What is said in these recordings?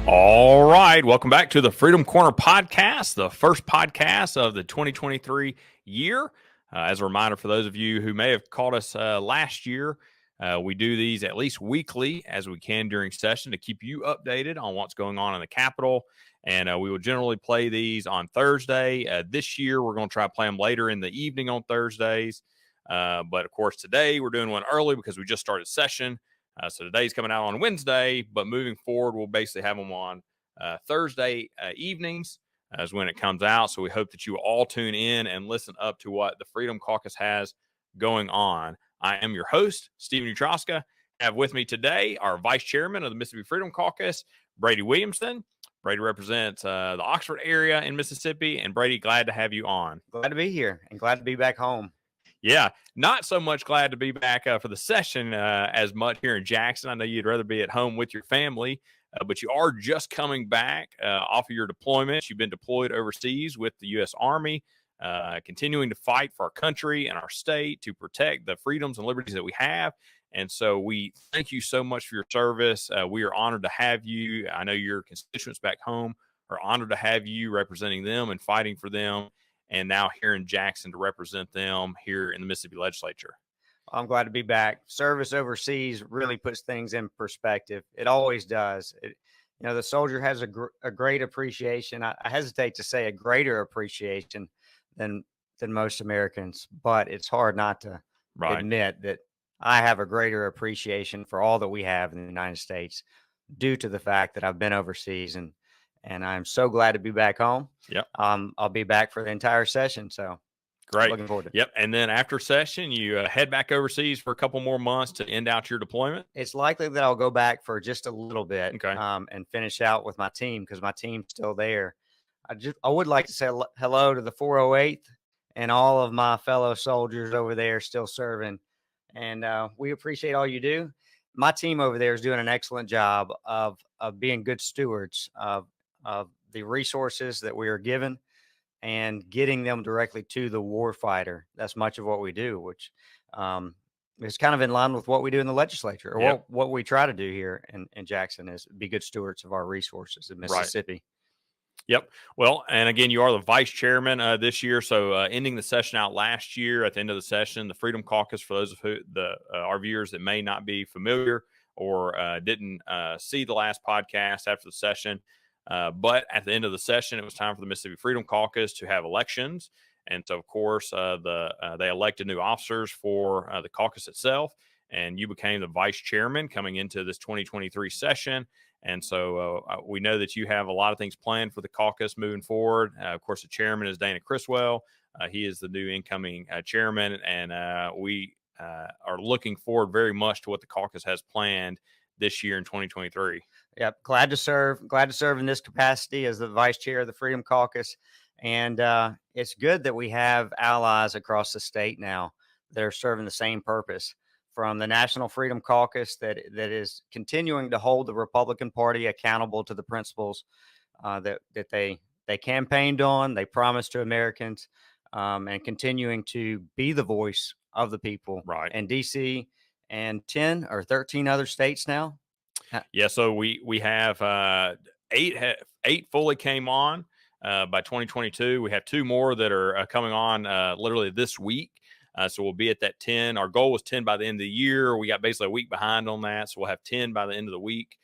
All right. Welcome back to the Freedom Corner podcast, the first podcast of the 2023 year. As a reminder for those of you who may have caught us last year, we do these at least weekly as we can during session to keep you updated on what's going on in the Capitol. And we will generally play these on Thursday. This year, we're going to try to play them later in the evening on Thursdays. But of course, today we're doing one early because we just started session. So today's coming out on Wednesday, but moving forward, we'll basically have them on Thursday evenings as when it comes out. So we hope that you all tune in and listen up to what the Freedom Caucus has going on. I am your host, Stephen Utroska. I have with me today our Vice Chairman of the Mississippi Freedom Caucus, Brady Williamson. Brady represents the Oxford area in Mississippi. And Brady, glad to have you on. Glad to be here and glad to be back home. Yeah, not so much glad to be back for the session as much here in Jackson. I know you'd rather be at home with your family, but you are just coming back off of your deployments. You've been deployed overseas with the U.S. Army, continuing to fight for our country and our state to protect the freedoms and liberties that we have. And so we thank you so much for your service. We are honored to have you. I know your constituents back home are honored to have you representing them and fighting for them, and now here in Jackson to represent them here in the Mississippi legislature. I'm glad to be back. Service overseas really puts things in perspective. It always does. The soldier has a great appreciation. I hesitate to say a greater appreciation than most Americans, but it's hard not to admit that I have a greater appreciation for all that we have in the United States due to the fact that I've been overseas, and I'm so glad to be back home. Yep. I'll be back for the entire session. So great. Looking forward to it. Yep. And then after session, you head back overseas for a couple more months to end out your deployment. It's likely that I'll go back for just a little bit, okay, and finish out with my team because my team's still there. I would like to say hello to the 408th and all of my fellow soldiers over there still serving. And we appreciate all you do. My team over there is doing an excellent job of being good stewards of the resources that we are given and getting them directly to the warfighter. That's much of what we do, which is kind of in line with what we do in the legislature, or what we try to do here in Jackson, is be good stewards of our resources in Mississippi. Right. Yep. Well, and again, you are the vice chairman this year. So ending the session out last year, at the end of the session, the Freedom Caucus, for those of our viewers that may not be familiar or didn't see the last podcast after the session, but at the end of the session, it was time for the Mississippi Freedom Caucus to have elections. And so, of course, they elected new officers for the caucus itself. And you became the vice chairman coming into this 2023 session. And so we know that you have a lot of things planned for the caucus moving forward. Of course, the chairman is Dana Criswell. He is the new incoming chairman. And we are looking forward very much to what the caucus has planned this year in 2023. Yep. Glad to serve in this capacity as the vice chair of the Freedom Caucus. And it's good that we have allies across the state now that are serving the same purpose, from the National Freedom Caucus that is continuing to hold the Republican Party accountable to the principles that they campaigned on, they promised to Americans, and continuing to be the voice of the people in D.C. and 10 or 13 other states now. Yeah, so we have eight fully came on by 2022. We have two more that are coming on literally this week. So we'll be at that 10. Our goal was 10 by the end of the year. We got basically a week behind on that. So we'll have 10 by the end of the week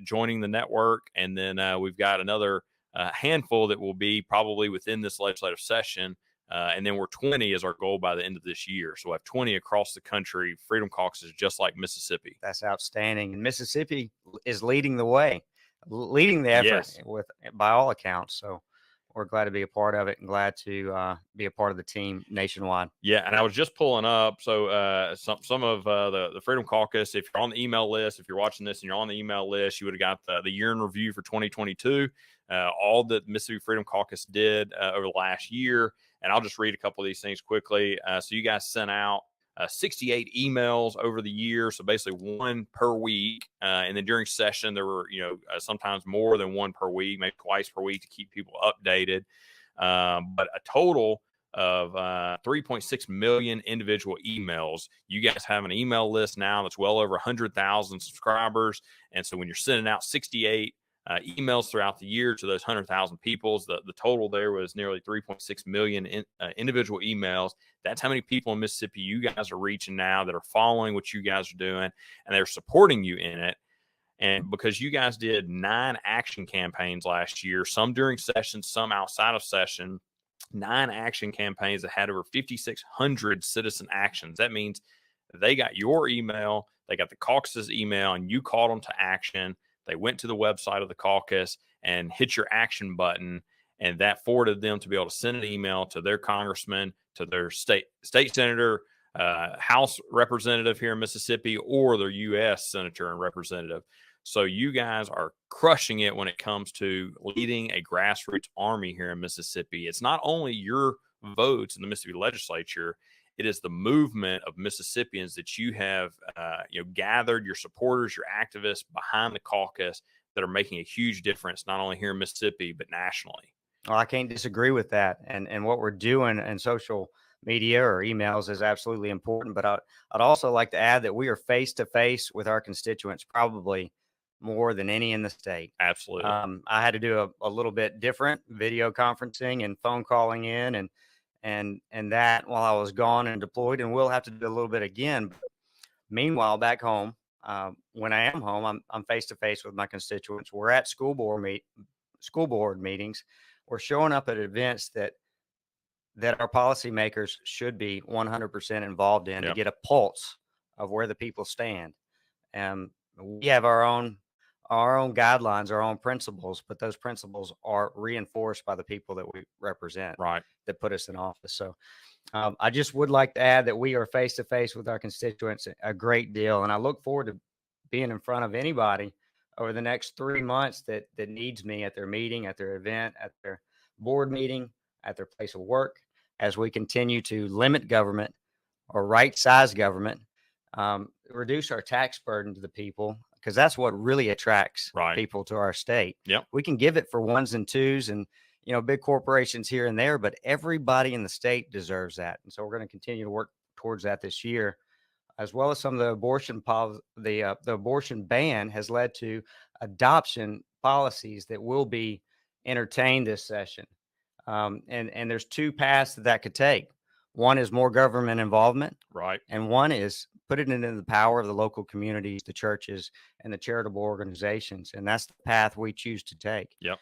joining the network. And then we've got another handful that will be probably within this legislative session. And then we're 20 is our goal by the end of this year. So we'll have 20 across the country, Freedom Caucuses, just like Mississippi. That's outstanding. And Mississippi is leading the way, leading the effort by all accounts. So we're glad to be a part of it and glad to be a part of the team nationwide. Yeah, and I was just pulling up. So some of the Freedom Caucus, if you're on the email list, if you're watching this and you're on the email list, you would have got the year in review for 2022, all that Mississippi Freedom Caucus did over the last year. And I'll just read a couple of these things quickly. So you guys sent out 68 emails over the year, so basically one per week. And then during session, there were, sometimes more than one per week, maybe twice per week to keep people updated. But a total of 3.6 million individual emails. You guys have an email list now that's well over 100,000 subscribers. And so when you're sending out 68 emails throughout the year to those 100,000 people. The total there was nearly 3.6 million individual emails. That's how many people in Mississippi you guys are reaching now that are following what you guys are doing, and they're supporting you in it. And because you guys did 9 action campaigns last year, some during session, some outside of session, 9 action campaigns that had over 5,600 citizen actions. That means they got your email, they got the caucus's email, and you called them to action. They went to the website of the caucus and hit your action button, and that forwarded them to be able to send an email to their congressman, to their state senator, House representative here in Mississippi, or their U.S. senator and representative. So you guys are crushing it when it comes to leading a grassroots army here in Mississippi. It's not only your votes in the Mississippi legislature, it is the movement of Mississippians that you have gathered, your supporters, your activists behind the caucus that are making a huge difference, not only here in Mississippi, but nationally. Well, I can't disagree with that. And what we're doing in social media or emails is absolutely important. But I'd also like to add that we are face to face with our constituents, probably more than any in the state. Absolutely. I had to do a little bit different video conferencing and phone calling in and that while I was gone and deployed, and we'll have to do a little bit again. Meanwhile, back home, when I am home, I'm face to face with my constituents. We're at school board meetings. We're showing up at events that our policymakers should be 100% involved in to get a pulse of where the people stand. We have our own guidelines, our own principles, but those principles are reinforced by the people that we represent, right, that put us in office. So I just would like to add that we are face to face with our constituents a great deal. And I look forward to being in front of anybody over the next 3 months that needs me at their meeting, at their event, at their board meeting, at their place of work, as we continue to limit government or right size government, reduce our tax burden to the people, because that's what really attracts people to our state. Yep. We can give it for ones and twos and, big corporations here and there, but everybody in the state deserves that. And so we're going to continue to work towards that this year, as well as some of the abortion the abortion ban has led to adoption policies that will be entertained this session. And there's 2 paths that could take. One is more government involvement, right, and one is put it into the power of the local communities, the churches, and the charitable organizations. And that's the path we choose to take. Yep.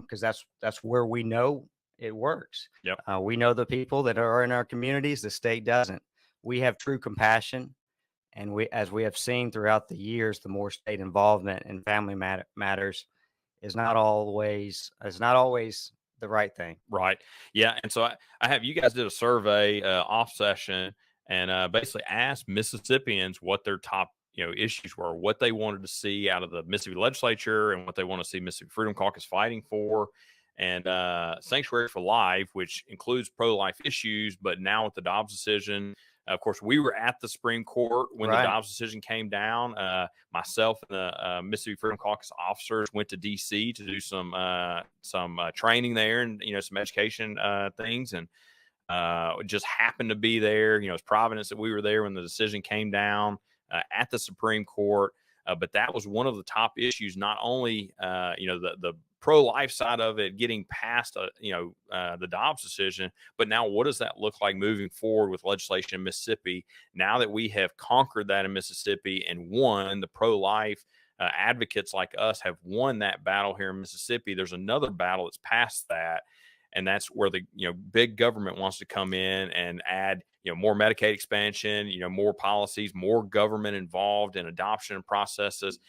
Because that's where we know it works. Yep. We know the people that are in our communities. The state doesn't. We have true compassion, and as we have seen throughout the years, the more state involvement in family matters is not always the right thing. Right. Yeah. And so I have, you guys did a survey off session and basically asked Mississippians what their top issues were, what they wanted to see out of the Mississippi legislature, and what they want to see Mississippi Freedom Caucus fighting for. And Sanctuary for Life, which includes pro-life issues, but now with the Dobbs decision, of course, we were at the Supreme Court when the Dobbs decision came down. Myself and the Mississippi Freedom Caucus officers went to D.C. to do some training there and some education things, and just happened to be there. It's Providence that we were there when the decision came down at the Supreme Court. But that was one of the top issues. Not only the pro-life side of it getting past the Dobbs decision, but now what does that look like moving forward with legislation in Mississippi now that we have conquered that in Mississippi and won? The pro-life advocates like us have won that battle here in Mississippi. There's another battle that's past that, and that's where the big government wants to come in and add more Medicaid expansion, more policies, more government involved in adoption processes.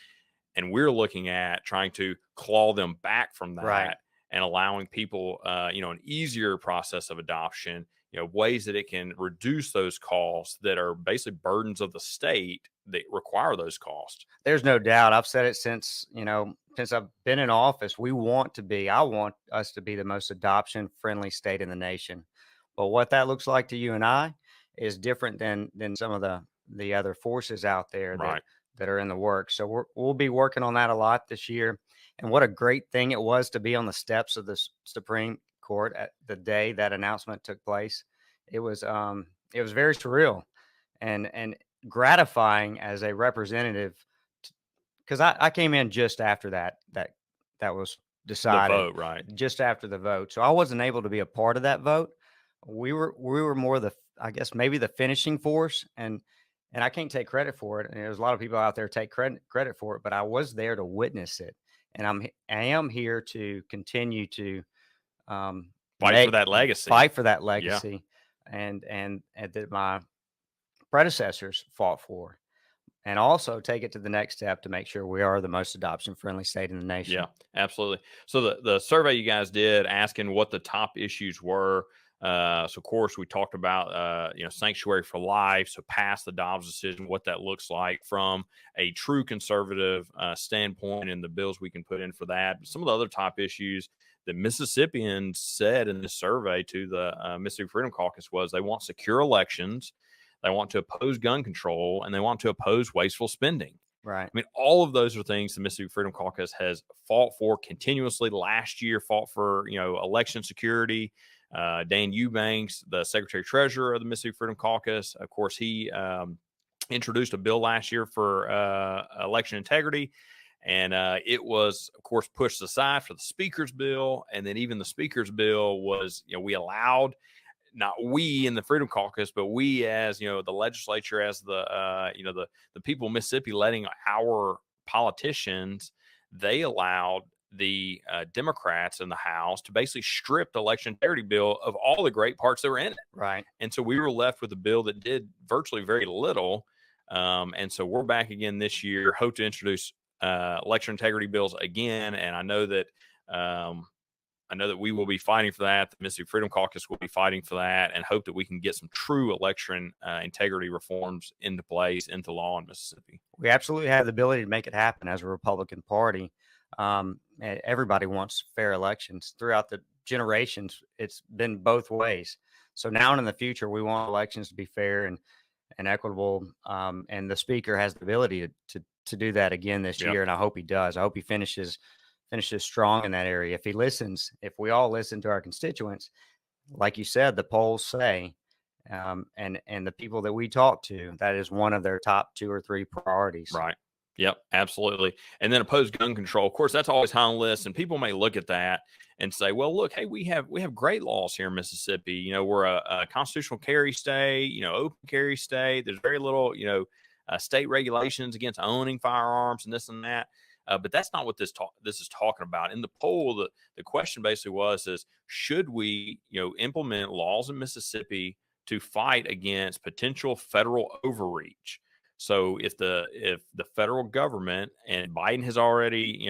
And we're looking at trying to claw them back from that and allowing people, an easier process of adoption, ways that it can reduce those costs that are basically burdens of the state that require those costs. There's no doubt. I've said it since I've been in office. I want us to be the most adoption friendly state in the nation. But what that looks like to you and I is different than some of the other forces out there that are in the works. So we'll be working on that a lot this year. And what a great thing it was to be on the steps of the Supreme Court at the day that announcement took place. It was very surreal and gratifying as a representative, because I came in just after that that was The decided vote, right? just after the vote. So I wasn't able to be a part of that vote. We were more the, I guess, maybe the finishing force, and I can't take credit for it. And there's a lot of people out there take credit for it, but I was there to witness it, and I am here to continue to um, Fight for make that legacy. fight for that Yeah. legacy, and that my predecessors fought for, and also take it to the next step to make sure we are the most adoption friendly state in the nation. Yeah, absolutely. So the survey you guys did asking what the top issues were. So of course we talked about sanctuary for life. So pass the Dobbs decision, what that looks like from a true conservative standpoint, and the bills we can put in for that. Some of the other top issues that Mississippians said in this survey to the Mississippi Freedom Caucus was they want secure elections, they want to oppose gun control, and they want to oppose wasteful spending. Right. I mean, all of those are things the Mississippi Freedom Caucus has fought for continuously. Last year, fought for election security. Dan Eubanks, the Secretary Treasurer of the Mississippi Freedom Caucus, of course, he introduced a bill last year for election integrity, and it was, of course, pushed aside for the Speaker's bill, and then even the Speaker's bill was, we allowed. Not we in the Freedom Caucus, but we as the legislature, as the the people of Mississippi, letting our politicians, they allowed the Democrats in the House to basically strip the election integrity bill of all the great parts that were in it. Right. And so we were left with a bill that did virtually very little. And so we're back again this year, hope to introduce election integrity bills again. And I know that we will be fighting for that. The Mississippi Freedom Caucus will be fighting for that, and hope that we can get some true election integrity reforms into place, into law in Mississippi. We absolutely have the ability to make it happen as a Republican Party. Everybody wants fair elections. Throughout the generations, it's been both ways. So now and in the future, we want elections to be fair and equitable. And the Speaker has the ability to do that again this year, and I hope he does. I hope he finishes strong in that area. If he listens, if we all listen to our constituents, like you said, the polls say, and the people that we talk to, that is one of their top 2 or 3 priorities. Right. Yep, absolutely. And then oppose gun control. Of course, that's always high on the list, and people may look at that and say, "Well, look, hey, we have great laws here in Mississippi. We're a constitutional carry state. Open carry state. There's very little, state regulations against owning firearms and this and that." But that's not what this is talking about. In the poll, the question basically is should we, implement laws in Mississippi to fight against potential federal overreach? So if the federal government, and Biden has already,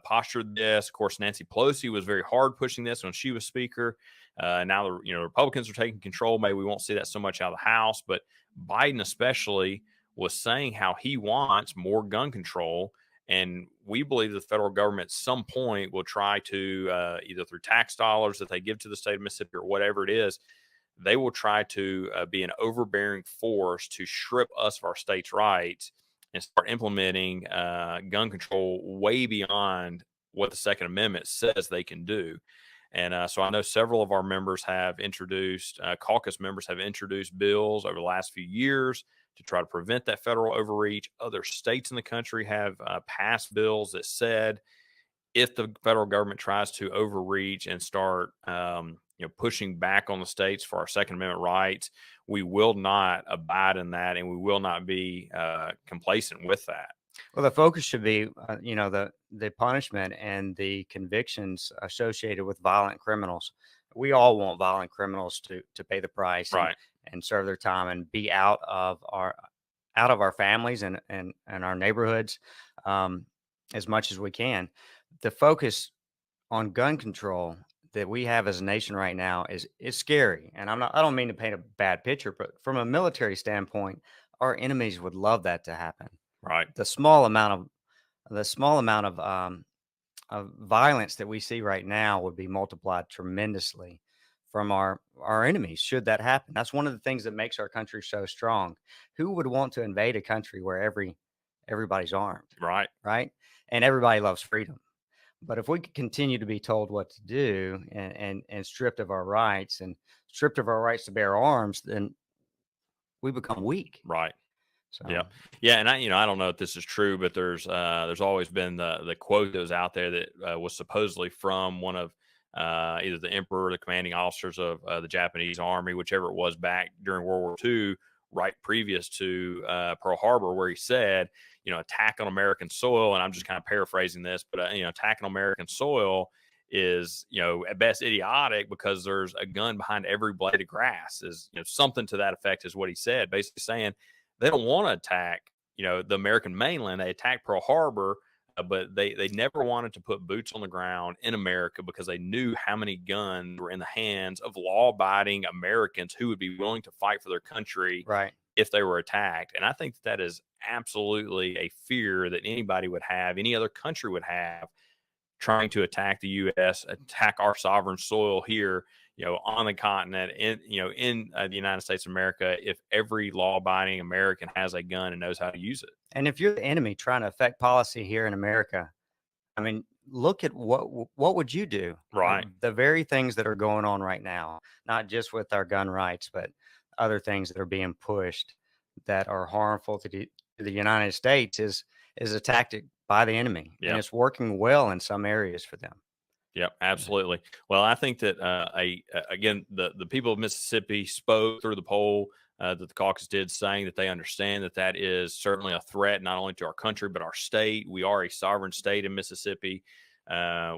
postured this. Of course, Nancy Pelosi was very hard pushing this when she was Speaker. Now the Republicans are taking control. Maybe we won't see that so much out of the House, but Biden especially was saying how he wants more gun control. And we believe the federal government at some point will try to, either through tax dollars that they give to the state of Mississippi or whatever it is, they will try to be an overbearing force to strip us of our state's rights and start implementing gun control way beyond what the Second Amendment says they can do. And so I know several of our members have introduced, caucus members have introduced bills over the last few years to try to prevent that federal overreach. Other states in the country have passed bills that said if the federal government tries to overreach and start pushing back on the states for our Second Amendment rights, we will not abide in that, and we will not be complacent with that. Well, the focus should be, the punishment and the convictions associated with violent criminals. We all want violent criminals to pay the price, right, and serve their time and be out of our families and our neighborhoods as much as we can. The focus on gun control that we have as a nation right now is scary. And I don't mean to paint a bad picture, but from a military standpoint, our enemies would love that to happen. Right. The small amount of violence that we see right now would be multiplied tremendously from our enemies should that happen. That's one of the things that makes our country so strong. Who would want to invade a country where everybody's armed? Right. Right. And everybody loves freedom. But if we could continue to be told what to do and stripped of our rights and stripped of our rights to bear arms, then we become weak. Right. So Yeah, and I don't know if this is true, but there's always been the quote that was out there that was supposedly from one of either the emperor or the commanding officers of the Japanese army, whichever it was back during World War II, right previous to Pearl Harbor, where he said, attack on American soil, and I'm just kind of paraphrasing this, but attack on American soil is at best idiotic because there's a gun behind every blade of grass, is something to that effect is what he said, basically saying they don't want to attack the American mainland. They attacked Pearl Harbor, but they never wanted to put boots on the ground in America because they knew how many guns were in the hands of law-abiding Americans who would be willing to fight for their country right. if they were attacked. And I think that is absolutely a fear that anybody would have, any other country would have, trying to attack the U.S., attack our sovereign soil here, on the continent, in the United States of America, if every law-abiding American has a gun and knows how to use it. And if you're the enemy trying to affect policy here in America, I mean, look at what would you do? Right. The very things that are going on right now, not just with our gun rights, but other things that are being pushed that are harmful to the United States is a tactic by the enemy, and it's working well in some areas for them. Yep, absolutely. Well, I think that again, the people of Mississippi spoke through the poll that the caucus did, saying that they understand that is certainly a threat not only to our country but our state. We are a sovereign state in Mississippi.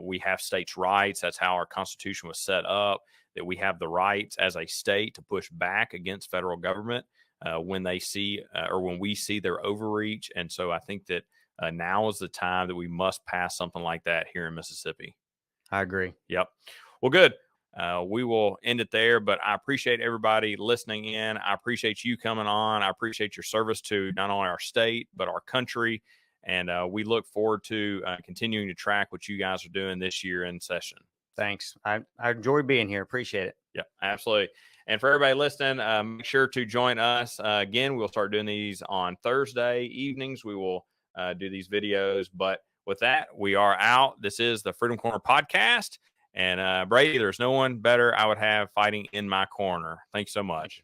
We have states' rights. That's how our Constitution was set up. That we have the rights as a state to push back against federal government when they see or when we see their overreach. And so I think that now is the time that we must pass something like that here in Mississippi. I agree. Yep. Well, good. We will end it there, but I appreciate everybody listening in. I appreciate you coming on. I appreciate your service to not only our state, but our country. And we look forward to continuing to track what you guys are doing this year in session. Thanks. I enjoy being here. Appreciate it. Yep, absolutely. And for everybody listening, make sure to join us. Again, we'll start doing these on Thursday evenings. We will do these videos, but with that, we are out. This is the Freedom Corner podcast. And Brady, there's no one better I would have fighting in my corner. Thanks so much.